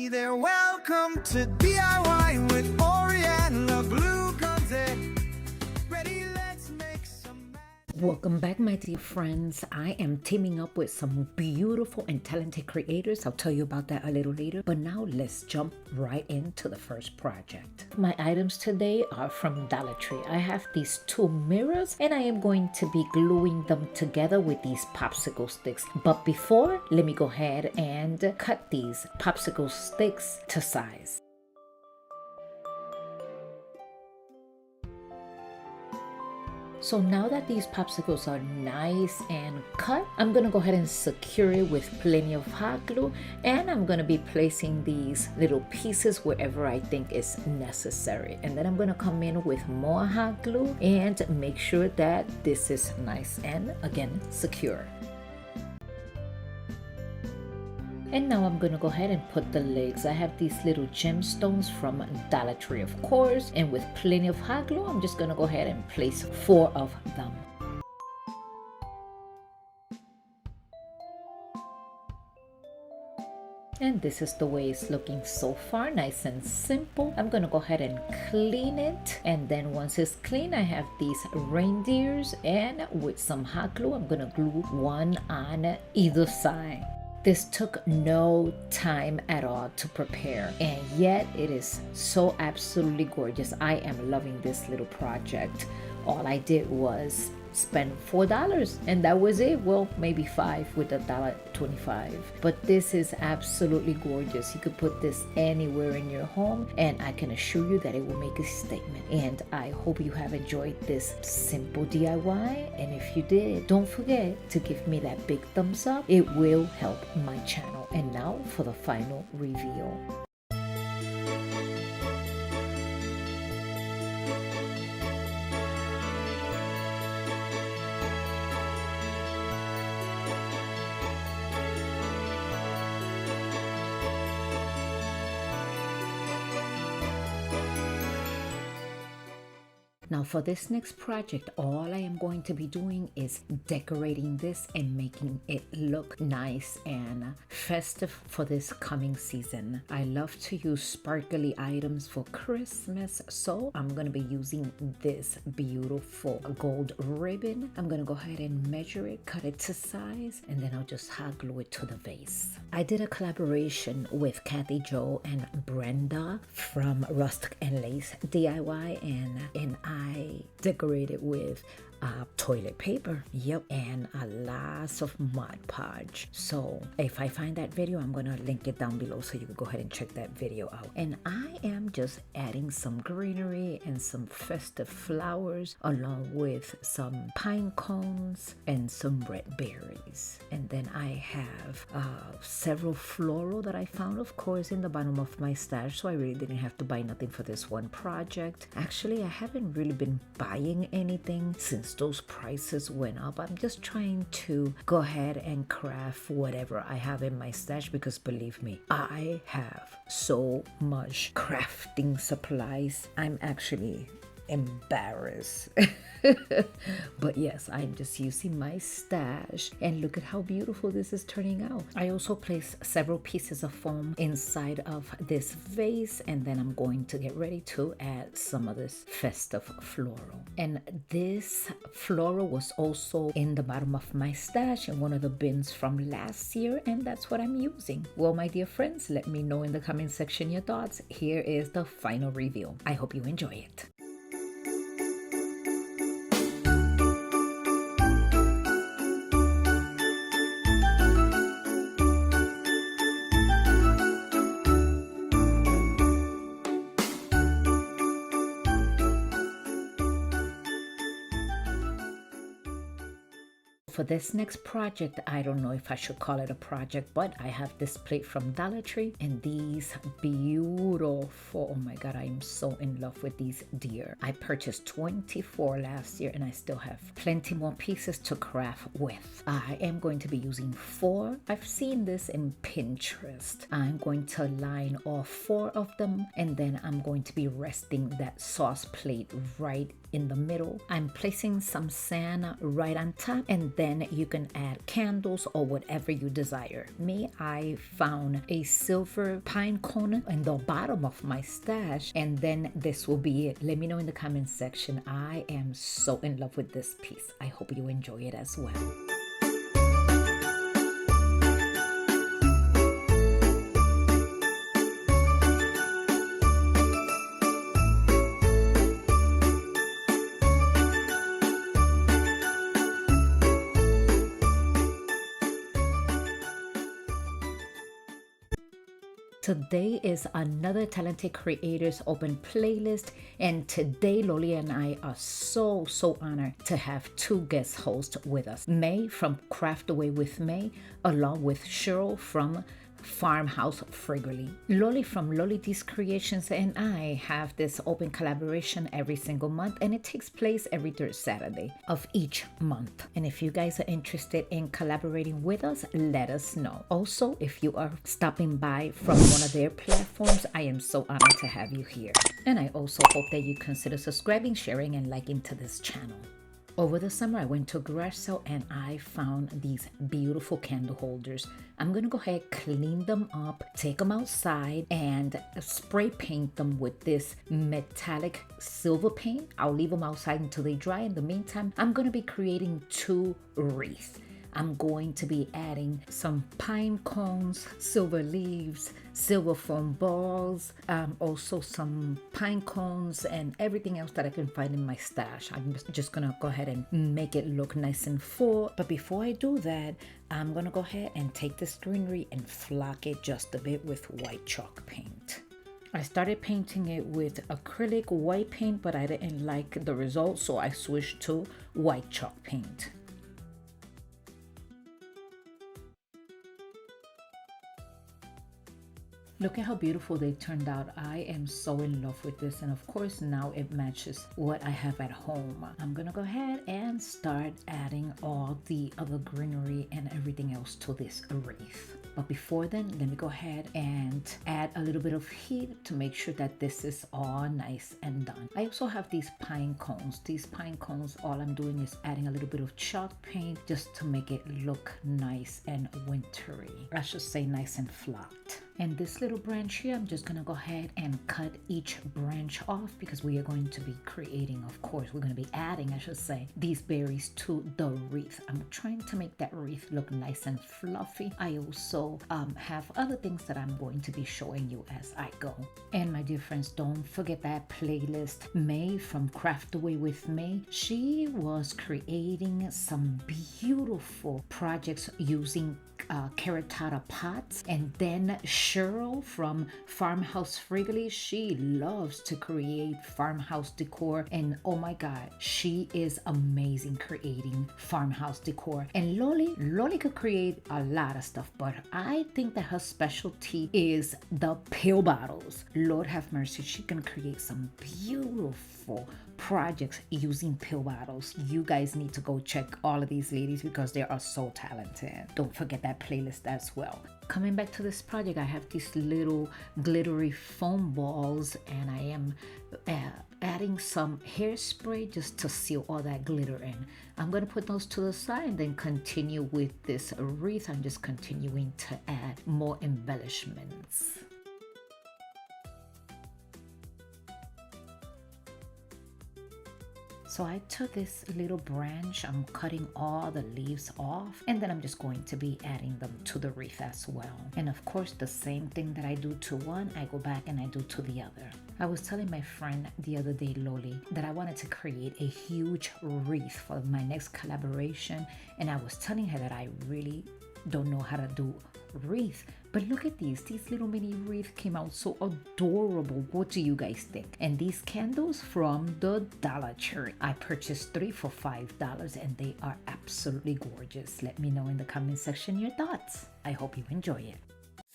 Hey there, welcome to DIY with Aurea and the Blue Conte. Ready, let's make some magic. Welcome back, my dear friends. I am teaming up with some beautiful and talented creators. I'll tell you about that a little later. But now let's jump right into the first project. My items today are from Dollar Tree. I have these two mirrors and I am going to be gluing them together with these popsicle sticks. But before, let me go ahead and cut these popsicle sticks to size. So now that these popsicles are nice and cut, I'm going to go ahead and secure it with plenty of hot glue, and I'm going to be placing these little pieces wherever I think is necessary. And then I'm going to come in with more hot glue and make sure that this is nice and, again, secure. And now I'm going to go ahead and put the legs. I have these little gemstones from Dollar Tree, of course, and with plenty of hot glue, I'm just going to go ahead and place 4 of them. And this is the way it's looking so far, nice and simple. I'm going to go ahead and clean it. And then once it's clean, I have these reindeers, and with some hot glue, I'm going to glue one on either side. This took no time at all to prepare, and yet it is so absolutely gorgeous. I am loving this little project. All I did was spend $4 and that was it. Well, maybe 5 with $1.25, but this is absolutely gorgeous. You could put this anywhere in your home and I can assure you that it will make a statement. And I hope you have enjoyed this simple DIY, and if you did, don't forget to give me that big thumbs up. It will help my channel. And now for the final reveal. Now for this next project, all I am going to be doing is decorating this and making it look nice and festive for this coming season. I love to use sparkly items for Christmas, so I'm going to be using this beautiful gold ribbon. I'm going to go ahead and measure it, cut it to size, and then I'll just hot glue it to the vase. I did a collaboration with Kathy Jo and Brenda from Rustic and Lace DIY, and I decorated with toilet paper, yep, and a lot of Mod Podge. So if I find that video, I'm gonna link it down below so you can go ahead and check that video out. And I am just adding some greenery and some festive flowers along with some pine cones and some red berries. And then I have several floral that I found, of course, in the bottom of my stash, so I really didn't have to buy nothing for this one project. Actually, I haven't really been buying anything since those prices went up. I'm just trying to go ahead and craft whatever I have in my stash, because believe me, I have so much crafting supplies. I'm actually embarrassed. But yes, I'm just using my stash, and look at how beautiful this is turning out. I also placed several pieces of foam inside of this vase, and then I'm going to get ready to add some of this festive floral. And this floral was also in the bottom of my stash in one of the bins from last year, and that's what I'm using. Well, my dear friends, let me know in the comment section your thoughts. Here is the final reveal. I hope you enjoy it. For this next project, I don't know if I should call it a project, but I have this plate from Dollar Tree and these beautiful, oh my god, I am so in love with these deer. I purchased 24 last year and I still have plenty more pieces to craft with. I am going to be using 4. I've seen this in Pinterest. I'm going to line all 4 of them, and then I'm going to be resting that sauce plate right in the middle. I'm placing some sand right on top, and then you can add candles or whatever you desire. Me, I found a silver pine cone in the bottom of my stash, and then this will be it. Let me know in the comment section. I am so in love with this piece. I hope you enjoy it as well. Today is another Talented Creators Open playlist, and today Loli and I are so honored to have two guest hosts with us. May from Craft Away with May, along with Cheryl from Farmhouse Frugally. Loli from Loli D's Creations and I have this open collaboration every single month, and it takes place every third Saturday of each month. And if you guys are interested in collaborating with us, let us know. Also, if you are stopping by from one of their platforms, I am so honored to have you here. And I also hope that you consider subscribing, sharing, and liking to this channel. Over the summer, I went to a garage sale and I found these beautiful candle holders. I'm gonna go ahead, clean them up, take them outside, and spray paint them with this metallic silver paint. I'll leave them outside until they dry. In the meantime, I'm gonna be creating two wreaths. I'm going to be adding some pine cones, silver leaves, silver foam balls, also some pine cones and everything else that I can find in my stash. I'm just gonna go ahead and make it look nice and full. But before I do that, I'm gonna go ahead and take this greenery and flock it just a bit with white chalk paint. I started painting it with acrylic white paint, but I didn't like the result, so I switched to white chalk paint. Look at how beautiful they turned out. I am so in love with this, and of course now it matches what I have at home. I'm gonna go ahead and start adding all the other greenery and everything else to this wreath. But before then, let me go ahead and add a little bit of heat to make sure that this is all nice and done. I also have these pine cones. These pine cones, all I'm doing is adding a little bit of chalk paint just to make it look nice and wintry. I should say nice and flat. And this little branch here, I'm just gonna go ahead and cut each branch off because we are going to be creating, of course, we're gonna be adding, I should say, these berries to the wreath. I'm trying to make that wreath look nice and fluffy. I also have other things that I'm going to be showing you as I go. And my dear friends, don't forget that playlist. May from Craft Away with May, she was creating some beautiful projects using terracotta pots. And then Cheryl from Farmhouse Frugally, she loves to create farmhouse decor, and oh my god, she is amazing creating farmhouse decor. And Loli could create a lot of stuff, but I think that her specialty is the pill bottles. Lord have mercy, she can create some beautiful projects using pill bottles. You guys need to go check all of these ladies because they are so talented. Don't forget that playlist as well. Coming back to this project, I have these little glittery foam balls, and I am adding some hairspray just to seal all that glitter in. I'm going to put those to the side and then continue with this wreath. I'm just continuing to add more embellishments. So I took this little branch, I'm cutting all the leaves off, and then I'm just going to be adding them to the wreath as well. And of course, the same thing that I do to one, I go back and I do to the other. I was telling my friend the other day, Loli, that I wanted to create a huge wreath for my next collaboration, and I was telling her that I really don't know how to do wreath. But look at these little mini wreath came out so adorable. What do you guys think? And these candles from the Dollar Tree, I purchased 3 for $5 and they are absolutely gorgeous. Let me know in the comment section your thoughts. I hope you enjoy it.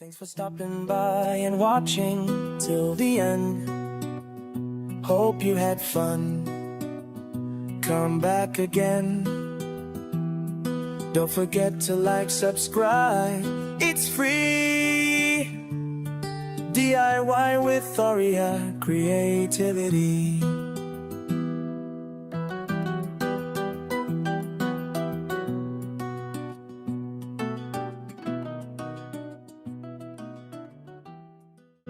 Thanks for stopping by and watching till the end. Hope you had fun. Come back again. Don't forget to like, subscribe. It's free. DIY with Aurea creativity.